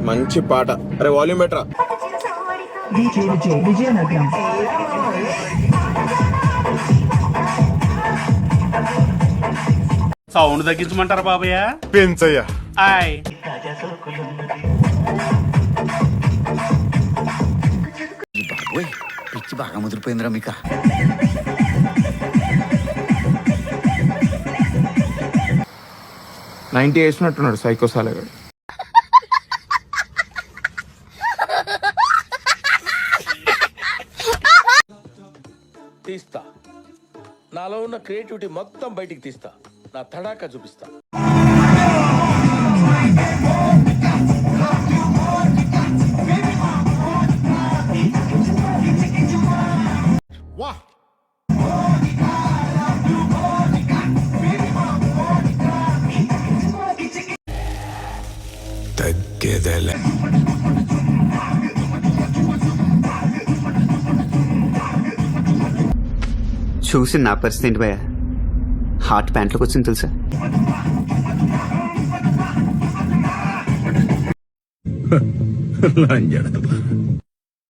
మంచి పాట. అరే వాల్యూమ్ బెటరా. విజయనగరం సౌండ్ తగ్గించమంటారా బాబయ్య? పెంచయ్యా. ఆయ్ బాబోయ్ పిచ్చి బాగా ముదిరిపోయిందిరా మీక. నైన్టీ వేసినట్టున్నాడు సైకో సాలగాడు. తీస్తా, నాలో ఉన్న క్రియేటివిటీ మొత్తం బయటికి తీస్తా, నా తడాకా చూపిస్తా. తగ్గేదేలే. చూసి నా పరిస్థితి ఏంటి భయ? హార్ట్ ప్యాంట్లోకి వచ్చింది తెలుసా? లంజడక